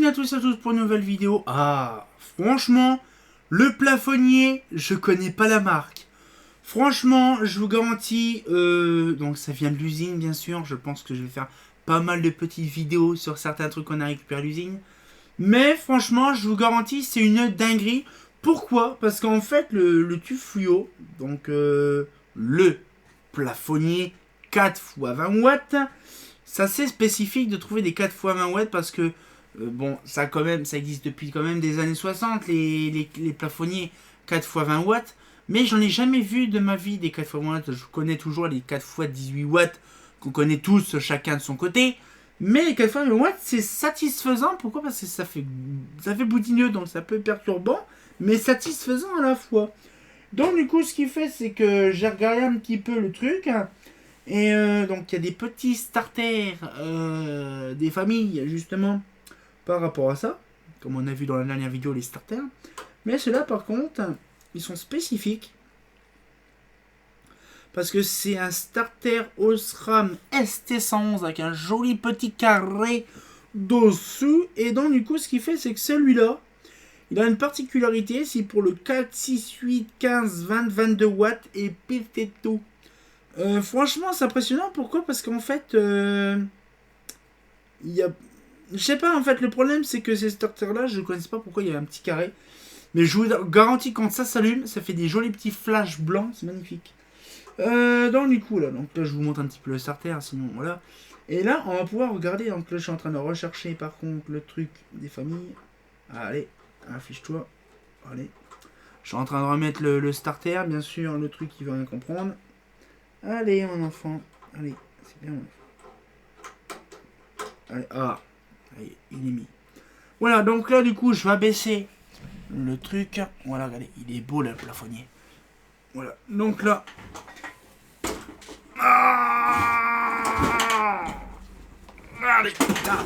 à tous et à toutes pour une nouvelle vidéo. Ah, franchement, le plafonnier, je connais pas la marque. Franchement, je vous garantis, donc ça vient de l'usine bien sûr. Je pense que je vais faire pas mal de petites vidéos sur certains trucs qu'on a récupéré à l'usine. Mais franchement, je vous garantis, c'est une dinguerie. Pourquoi? Parce qu'en fait, le tube fluo, donc le plafonnier 4 x 20 watts, c'est assez spécifique de trouver des 4 x 20 watts parce que bon, ça quand même, ça existe depuis quand même des années 60, les plafonniers 4 x 20 watts. Mais j'en ai jamais vu de ma vie des 4 x 20 watts. Je connais toujours les 4 x 18 watts qu'on connaît tous, chacun de son côté. Mais les 4 x 20 watts, c'est satisfaisant. Pourquoi? Parce que ça fait boudineux, donc ça peut être perturbant, mais satisfaisant à la fois. Donc du coup, ce qu'il fait, c'est que j'ai regardé un petit peu le truc. Et donc il y a des petits starters des familles, justement, par rapport à ça. Comme on a vu dans la dernière vidéo, les starters. Mais ceux-là, par contre, ils sont spécifiques. Parce que c'est un starter Osram ST111 avec un joli petit carré dessous. Et donc, du coup, ce qu'il fait, c'est que celui-là, il a une particularité. C'est pour le 4, 6, 8, 15, 20, 22 watts et pété tout. Franchement, c'est impressionnant. Pourquoi? Parce qu'en fait, il y a... Je sais pas, en fait, le problème, c'est que ces starters-là, je ne connais pas pourquoi il y a un petit carré. Mais je vous garantis, quand ça s'allume, ça fait des jolis petits flashs blancs. C'est magnifique. Donc, du coup, là, je vous montre un petit peu le starter, sinon, voilà. Et là, on va pouvoir regarder. Donc là, je suis en train de rechercher, par contre, le truc des familles. Allez, affiche-toi. Allez. Je suis en train de remettre le starter, bien sûr, le truc qui va rien comprendre. Allez, mon enfant. Allez, c'est bien, mon enfant. Allez, ah. Allez, il est mis. Voilà, donc là, du coup, je vais baisser le truc. Voilà, regardez, il est beau, le plafonnier. Voilà, donc là. Ah, allez, là.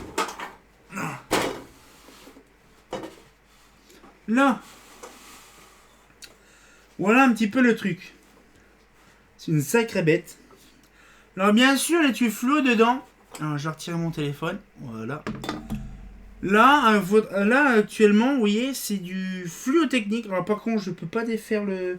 Là. Voilà un petit peu le truc. C'est une sacrée bête. Alors bien sûr, les tuyaux flous dedans. Alors je retire mon téléphone. Voilà. Là, actuellement, vous voyez, c'est du fluotechnique. Alors par contre, je peux pas défaire le...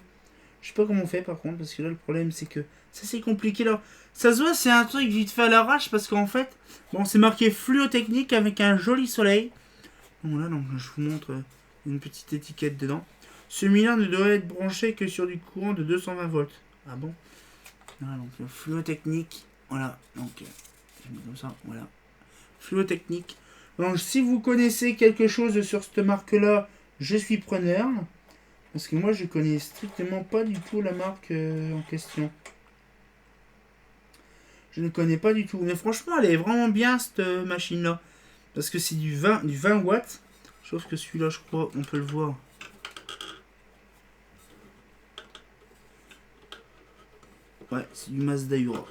Je sais pas comment on fait par contre, parce que là, le problème, c'est que ça, c'est compliqué. Là. Ça se voit, c'est un truc vite fait à l'arrache, parce qu'en fait, bon, c'est marqué fluotechnique avec un joli soleil. Bon, là, donc, je vous montre une petite étiquette dedans. Celui-là ne doit être branché que sur du courant de 220 volts. Ah bon? Voilà, donc fluotechnique. Voilà, donc je mets comme ça, voilà. Fluotechnique. Donc si vous connaissez quelque chose sur cette marque-là, je suis preneur. Parce que moi je connais strictement pas du tout la marque en question. Je ne connais pas du tout. Mais franchement, elle est vraiment bien cette machine-là. Parce que c'est du 20 watts. Sauf que celui-là, je crois, on peut le voir. Ouais, c'est du Mazda Yura.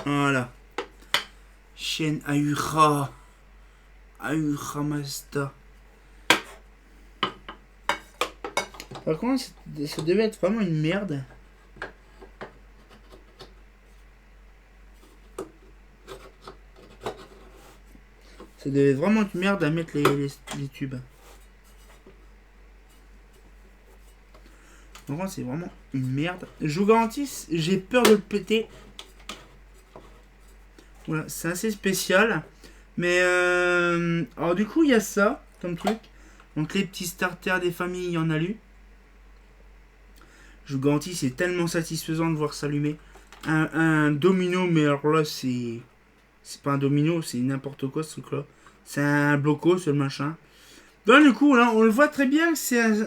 Voilà. Chaîne Ahura. Ahura Mazda. Par contre, ça devait être vraiment une merde. Ça devait être vraiment une merde à mettre les tubes. Par contre, c'est vraiment une merde. Je vous garantis, j'ai peur de le péter. Voilà, c'est assez spécial. Mais alors du coup, il y a ça comme truc. Donc les petits starters des familles, il y en a lu. Je vous garantis, c'est tellement satisfaisant de voir s'allumer. Un domino, mais alors là, c'est pas un domino, c'est n'importe quoi ce truc-là. C'est un bloco, ce machin. Donc du coup, là, on le voit très bien que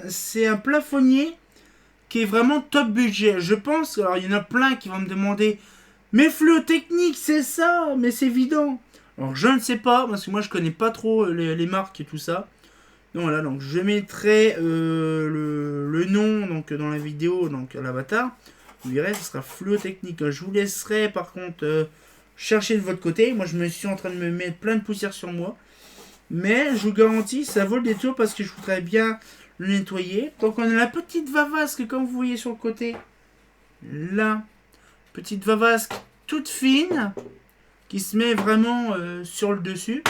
c'est un plafonnier qui est vraiment top budget. Je pense, alors il y en a plein qui vont me demander, mais fluotechnique, c'est ça, mais c'est évident. Alors je ne sais pas, parce que moi je connais pas trop les marques et tout ça. Donc voilà, donc je mettrai le nom donc dans la vidéo, donc à l'avatar. Vous verrez, ce sera fluotechnique. Je vous laisserai par contre chercher de votre côté. Moi je me suis en train de me mettre plein de poussière sur moi. Mais je vous garantis, ça vaut le détour parce que je voudrais bien le nettoyer. Donc on a la petite vavasque comme vous voyez sur le côté. Là, petite vavasque toute fine qui se met vraiment sur le dessus.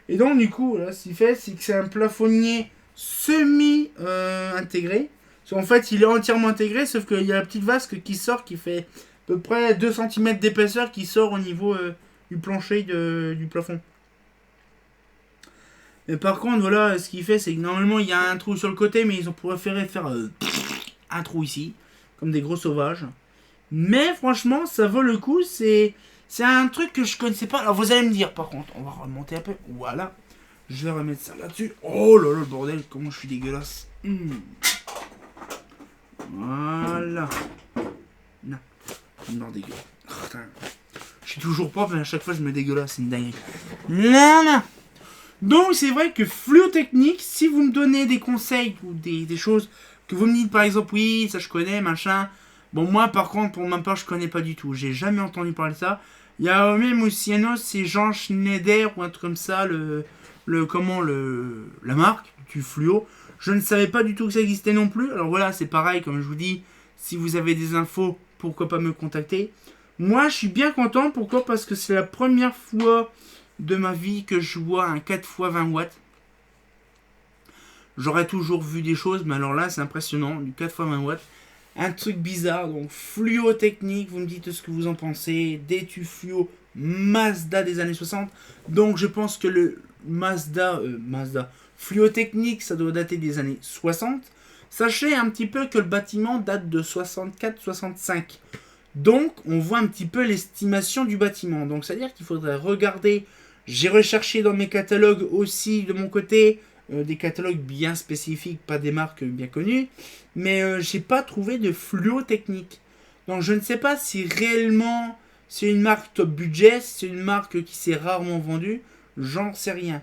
Et donc du coup, là, ce qu'il fait, c'est que c'est un plafonnier semi-intégré. En fait, il est entièrement intégré, sauf qu'il y a la petite vasque qui sort, qui fait à peu près 2 cm d'épaisseur, qui sort au niveau du plancher du plafond. Mais par contre, voilà, ce qu'il fait, c'est que normalement, il y a un trou sur le côté, mais ils ont préféré faire un trou ici, comme des gros sauvages. Mais franchement, ça vaut le coup, c'est un truc que je connaissais pas. Alors vous allez me dire, par contre, on va remonter un peu. Voilà. Je vais remettre ça là-dessus. Oh là là, le bordel, comment je suis dégueulasse. Voilà. Non, je me dégueulasse. Je suis toujours propre, mais à chaque fois je me dégueulasse, c'est une dinguerie. Non. Donc c'est vrai que Fluo Technique, si vous me donnez des conseils ou des choses que vous me dites par exemple, oui, ça je connais, machin. Bon, moi par contre, pour ma part, je connais pas du tout. J'ai jamais entendu parler de ça. Il y a même aussi un autre, c'est Jean Schneider ou un truc comme ça, la marque du fluo. Je ne savais pas du tout que ça existait non plus. Alors voilà, c'est pareil, comme je vous dis, si vous avez des infos, pourquoi pas me contacter. Moi, je suis bien content. Pourquoi? Parce que c'est la première fois de ma vie que je vois un 4x20 watts. J'aurais toujours vu des choses, mais alors là, c'est impressionnant. Du 4x20 watts. Un truc bizarre. Donc, Fluo Technique, vous me dites ce que vous en pensez. Des tubes fluo Mazda des années 60. Donc, je pense que le Mazda Fluo Technique, ça doit dater des années 60. Sachez un petit peu que le bâtiment date de 64-65. Donc, on voit un petit peu l'estimation du bâtiment. Donc, c'est-à-dire qu'il faudrait regarder. J'ai recherché dans mes catalogues aussi, de mon côté, des catalogues bien spécifiques, pas des marques bien connues. Mais j'ai pas trouvé de Fluo Technique. Donc, je ne sais pas si réellement c'est une marque top budget, si c'est une marque qui s'est rarement vendue. J'en sais rien.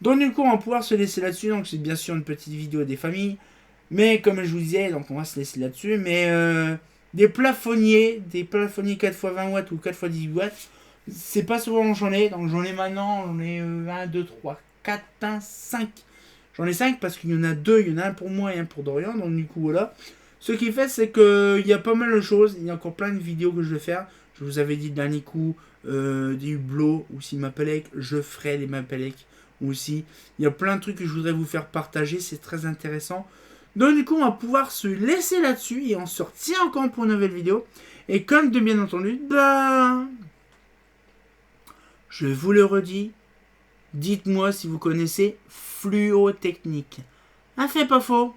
Donc, du coup, on va pouvoir se laisser là-dessus. Donc, c'est bien sûr une petite vidéo des familles. Mais comme je vous disais, donc on va se laisser là-dessus. Mais des plafonniers 4x20 watts ou 4x18 watts, c'est pas souvent j'en ai. Donc j'en ai maintenant, j'en ai 1, 2, 3, 4, 5. J'en ai 5 parce qu'il y en a 2, il y en a un pour moi et un pour Dorian. Donc du coup voilà. Ce qui fait, c'est qu'il y a pas mal de choses. Il y a encore plein de vidéos que je vais faire. Je vous avais dit le dernier coup, des hublots ou si Mapelec, je ferai les Mapelec aussi. Il y a plein de trucs que je voudrais vous faire partager. C'est très intéressant. Donc du coup, on va pouvoir se laisser là-dessus et on se retient encore pour une nouvelle vidéo. Et comme de bien entendu, je vous le redis, dites-moi si vous connaissez Fluo Technique. Un fait pas faux.